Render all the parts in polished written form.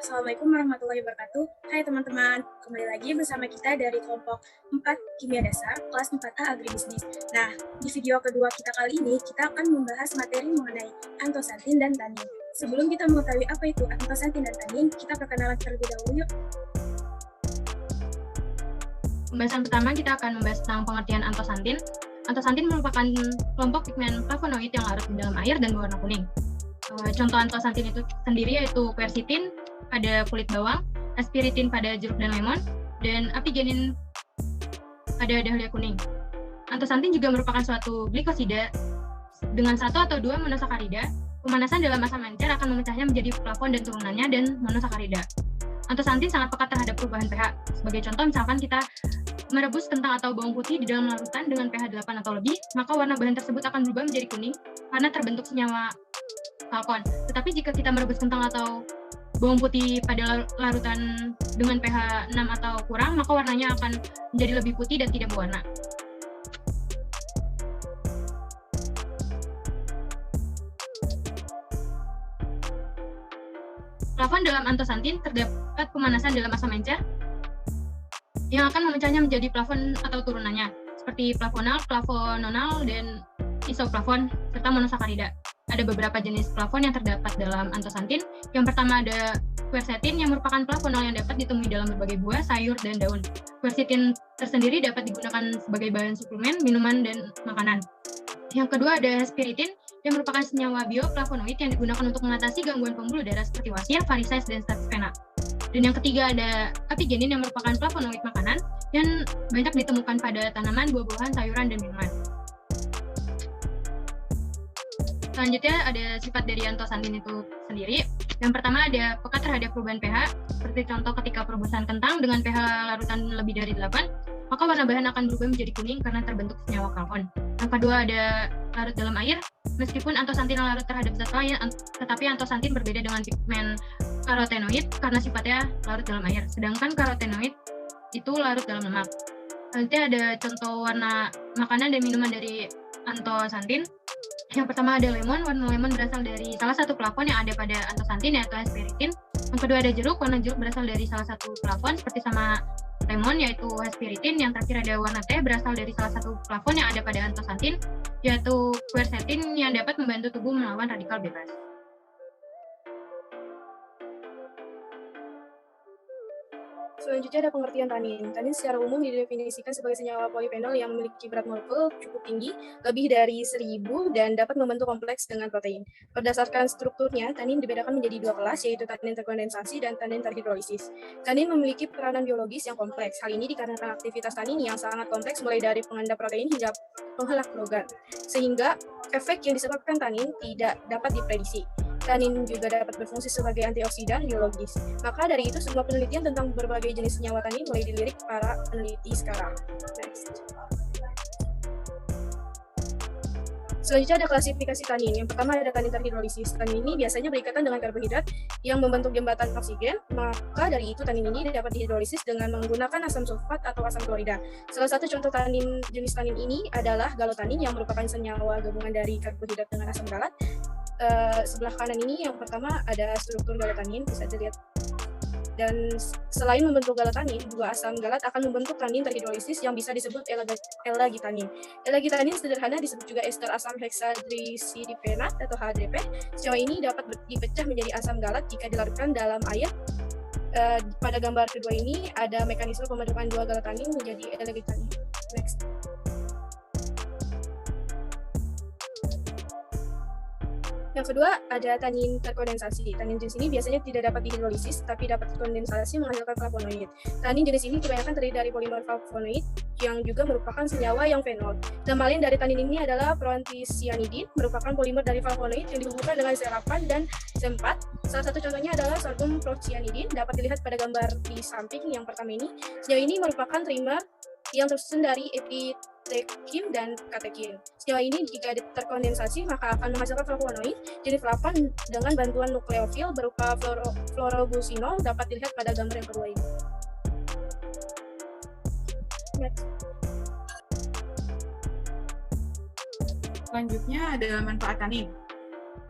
Assalamualaikum warahmatullahi wabarakatuh. Hai teman-teman, kembali lagi bersama kita dari kelompok 4 Kimia Dasar, kelas 4A Agribisnis. Nah, di video kedua kita kali ini, kita akan membahas materi mengenai antosantin dan tanin. Sebelum kita mengetahui apa itu antosantin dan tanin, kita perkenalan terlebih dahulu yuk. Pembahasan pertama kita akan membahas tentang pengertian antosantin. Antosantin merupakan kelompok pigmen flavonoid yang larut di dalam air dan berwarna kuning. Contoh antosantin itu sendiri yaitu quercetin pada kulit bawang, aspiritin pada jeruk dan lemon, dan apigenin pada dahlia kuning. Antosantin juga merupakan suatu glikosida dengan satu atau dua monosakarida. Pemanasan dalam asam encer akan memecahnya menjadi flavon dan turunannya dan monosakarida. Antosantin sangat peka terhadap perubahan pH. Sebagai contoh, misalkan kita merebus kentang atau bawang putih di dalam larutan dengan pH 8 atau lebih, maka warna bahan tersebut akan berubah menjadi kuning karena terbentuk senyawa flavon. Tetapi jika kita merebus kentang atau bawang putih pada larutan dengan pH 6 atau kurang, maka warnanya akan menjadi lebih putih dan tidak berwarna. Flavon dalam antosantin terdapat pemanasan dalam asam encer yang akan memecahnya menjadi flavon atau turunannya, seperti flavonal, flavononal, dan isoflavon, serta monosakarida. Ada beberapa jenis flavon yang terdapat dalam antosantin. Yang pertama ada quercetin yang merupakan flavonal yang dapat ditemui dalam berbagai buah, sayur, dan daun. Quercetin tersendiri dapat digunakan sebagai bahan suplemen, minuman, dan makanan. Yang kedua ada aspiritin yang merupakan senyawa bioflavonoid yang digunakan untuk mengatasi gangguan pembuluh darah seperti wasir, varises, dan status vena. Dan yang ketiga ada apigenin yang merupakan flavonoid makanan yang banyak ditemukan pada tanaman, buah-buahan, sayuran, dan minuman. Selanjutnya ada sifat dari antosantin itu sendiri. Yang pertama ada peka terhadap perubahan pH, seperti contoh ketika perebusan kentang dengan pH larutan lebih dari 8, maka warna bahan akan berubah menjadi kuning karena terbentuk senyawa flavon. Yang kedua ada larut dalam air. Meskipun antosantin larut terhadap zat lain, tetapi antosantin berbeda dengan pigmen karotenoid karena sifatnya larut dalam air, sedangkan karotenoid itu larut dalam lemak. Selanjutnya ada contoh warna makanan dan minuman dari antosantin. Yang pertama ada lemon. Warna lemon berasal dari salah satu flavon yang ada pada antosantin yaitu aspiritin. Yang kedua ada jeruk. Warna jeruk berasal dari salah satu flavon seperti sama lemon yaitu aspiritin. Yang terakhir ada warna teh berasal dari salah satu flavon yang ada pada antosantin yaitu quercetin yang dapat membantu tubuh melawan radikal bebas. Selanjutnya ada pengertian tanin. Tanin secara umum didefinisikan sebagai senyawa polifenol yang memiliki berat molekul cukup tinggi, lebih dari 1000, dan dapat membentuk kompleks dengan protein. Berdasarkan strukturnya, tanin dibedakan menjadi dua kelas, yaitu tanin terkondensasi dan tanin terhidrolisis. Tanin memiliki peranan biologis yang kompleks. Hal ini dikarenakan aktivitas tanin yang sangat kompleks mulai dari penganda protein hingga penghelak logat, sehingga efek yang disebabkan tanin tidak dapat diprediksi. Tanin juga dapat berfungsi sebagai antioksidan biologis. Maka dari itu, semua penelitian tentang berbagai jenis senyawa tanin mulai dilirik para peneliti sekarang. Next. Selanjutnya ada klasifikasi tanin. Yang pertama ada tanin terhidrolisis. Tanin ini biasanya berikatan dengan karbohidrat yang membentuk jembatan oksigen. Maka dari itu tanin ini dapat dihidrolisis dengan menggunakan asam sulfat atau asam klorida. Salah satu contoh tanin jenis tanin ini adalah galotanin yang merupakan senyawa gabungan dari karbohidrat dengan asam galat. Sebelah kanan ini yang pertama ada struktur galotanin, bisa dilihat. Dan selain membentuk galotanin, dua asam galat akan membentuk tanin terhidrolisis yang bisa disebut elagitanin. Elagitanin sederhana disebut juga ester asam heksadrisidiphenat atau HDP. Senyawa ini dapat dipecah menjadi asam galat jika dilarutkan dalam air. Pada gambar kedua ini ada mekanisme pembentukan dua galotanin menjadi elagitanin. Next. Yang kedua ada tanin terkondensasi. Tanin jenis ini biasanya tidak dapat dihidrolisis, tapi dapat dikondensasi menghasilkan flavonoid. Tanin jenis ini kebanyakan terdiri dari polimer flavonoid yang juga merupakan senyawa yang fenol. Nama lain dari tanin ini adalah proanthocyanidin, merupakan polimer dari flavonoid yang dihubungkan dengan C8 dan C4. Salah satu contohnya adalah sorghum procyanidin, dapat dilihat pada gambar di samping yang pertama ini. Senyawa ini merupakan trimer yang tersusun dari epitekim dan katekin. Senyawa ini jika terkondensasi maka akan menghasilkan flavonoid jenis flavon dengan bantuan nukleofil berupa fluorobusinol, dapat dilihat pada gambar yang kedua ini. Next. Selanjutnya ada manfaat tanin.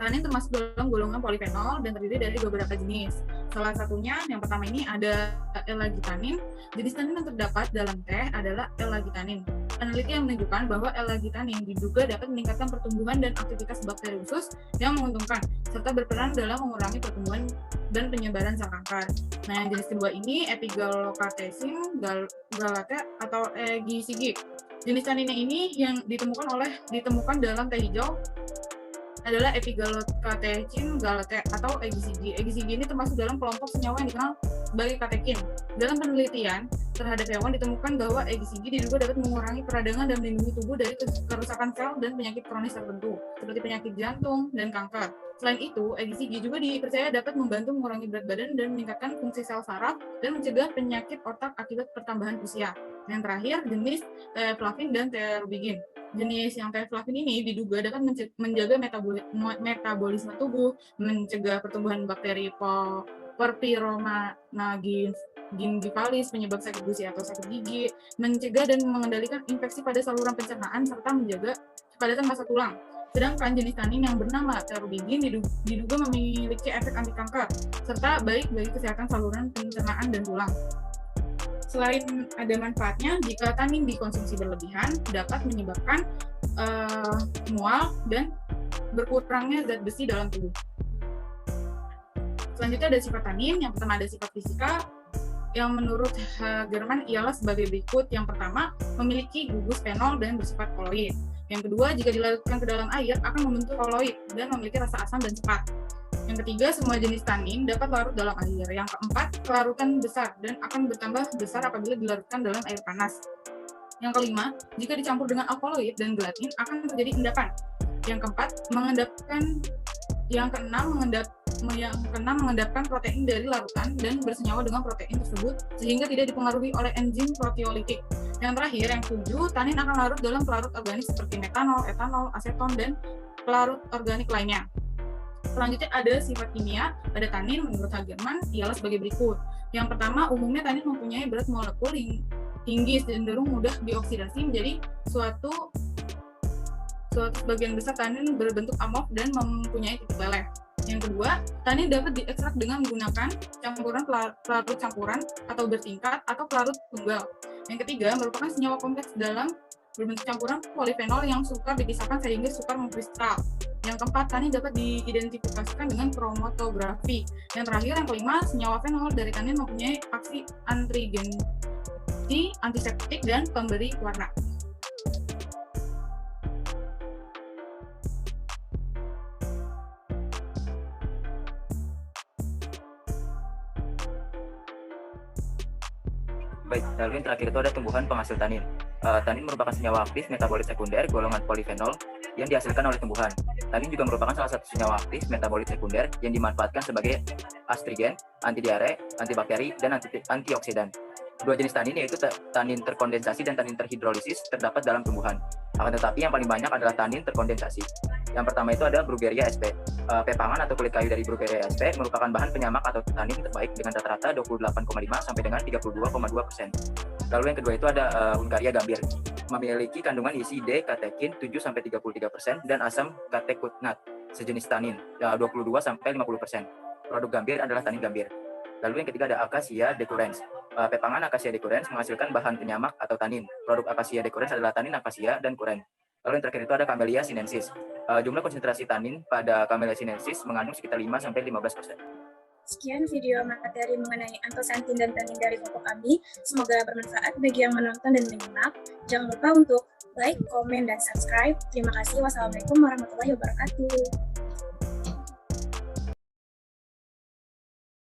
Tanin termasuk dalam golongan polifenol dan terdiri dari beberapa jenis. Salah satunya, yang pertama ini ada L-agitanin. Jenis tanin yang terdapat dalam teh adalah L-agitanin. Penelitian menunjukkan bahwa L-agitanin diduga dapat meningkatkan pertumbuhan dan aktivitas bakteri usus yang menguntungkan, serta berperan dalam mengurangi pertumbuhan dan penyebaran sel kanker. Nah, yang jenis kedua ini Epigallocatechin galatea atau EGCG. Jenis taninnya ini yang ditemukan dalam teh hijau adalah Epigallocatechin galatea atau EGCG. EGCG ini termasuk dalam kelompok senyawa yang dikenal sebagai katekin. Dalam penelitian terhadap hewan ditemukan bahwa EGCG diduga dapat mengurangi peradangan dan melindungi tubuh dari kerusakan sel dan penyakit kronis tertentu, seperti penyakit jantung dan kanker. Selain itu, EGCG juga dipercaya dapat membantu mengurangi berat badan dan meningkatkan fungsi sel saraf dan mencegah penyakit otak akibat pertambahan usia. Yang terakhir, jenis Teflavin dan Terubigin. Jenis yang Teflavin ini diduga dapat menjaga metabolisme tubuh, mencegah pertumbuhan bakteri Porphyromonas gingivalis, penyebab sakit gusi atau sakit gigi, mencegah dan mengendalikan infeksi pada saluran pencernaan, serta menjaga kepadatan massa tulang. Sedangkan jenis tanin yang bernama Terubigin diduga memiliki efek anti kanker, serta baik bagi kesehatan saluran pencernaan dan tulang. Selain ada manfaatnya, jika tanin dikonsumsi berlebihan dapat menyebabkan mual dan berkurangnya zat besi dalam tubuh. Selanjutnya ada sifat tanin. Yang pertama ada sifat fisika yang menurut Hagerman ialah sebagai berikut. Yang pertama, memiliki gugus fenol dan bersifat koloid. Yang kedua, jika dilarutkan ke dalam air akan membentuk koloid dan memiliki rasa asam dan cepat. Yang ketiga, semua jenis tanin dapat larut dalam air. Yang keempat, kelarutan besar dan akan bertambah besar apabila dilarutkan dalam air panas. Yang kelima, jika dicampur dengan alkaloid dan gelatin akan terjadi endapan. Yang keempat, yang keenam mengendapkan protein dari larutan dan bersenyawa dengan protein tersebut sehingga tidak dipengaruhi oleh enzim proteolitik. Yang terakhir, yang ketujuh, tanin akan larut dalam pelarut organik seperti metanol, etanol, aseton, dan pelarut organik lainnya. Selanjutnya ada sifat kimia pada tanin menurut Hagerman ialah sebagai berikut. Yang pertama, umumnya tanin mempunyai berat molekul tinggi, cenderung mudah dioksidasi menjadi suatu sebagian besar tanin berbentuk amorf dan mempunyai titik leleh. Yang kedua, tanin dapat diekstrak dengan menggunakan campuran pelarut campuran atau bertingkat atau pelarut tunggal. Yang ketiga, merupakan senyawa kompleks dalam berbentuk campuran polifenol yang sukar dipisahkan sehingga sukar mengkristal. Yang keempat, tanin dapat diidentifikasikan dengan kromatografi. Yang terakhir, yang kelima, senyawa fenol dari tanin mempunyai aksi astringenti, antiseptik, dan pemberi warna. Baik, lalu yang terakhir itu ada tumbuhan penghasil tanin. Tanin merupakan senyawa aktif metabolit sekunder golongan polifenol yang dihasilkan oleh tumbuhan. Tanin juga merupakan salah satu senyawa aktif metabolit sekunder yang dimanfaatkan sebagai astringen, antidiare, antibakteri, dan antioksidan. Dua jenis tanin yaitu tanin terkondensasi dan tanin terhidrolisis terdapat dalam tumbuhan. Akan tetapi yang paling banyak adalah tanin terkondensasi. Yang pertama itu ada Brugueria sp. Pepangan atau kulit kayu dari Brugueria sp merupakan bahan penyamak atau tanin terbaik dengan rata-rata 28,5 sampai dengan 32,2%. Lalu yang kedua itu ada Hungaria gambir. Memiliki kandungan isi D katekin 7 sampai 33% dan asam katekutnat sejenis tanin 22 sampai 50%. Produk gambir adalah tanin gambir. Lalu yang ketiga ada Acacia decurrens. Pepangan Acacia decurrens menghasilkan bahan penyamak atau tanin. Produk Acacia decurrens adalah tanin Acacia dan kuren. Lalu yang terakhir itu ada Camellia sinensis. Jumlah konsentrasi tanin pada Camellia sinensis mengandung sekitar 5 sampai 15%. Sekian video materi mengenai antosantin dan tanin dari kelompok kami. Semoga bermanfaat bagi yang menonton dan menyimak. Jangan lupa untuk like, komen, dan subscribe. Terima kasih. Wassalamualaikum warahmatullahi wabarakatuh.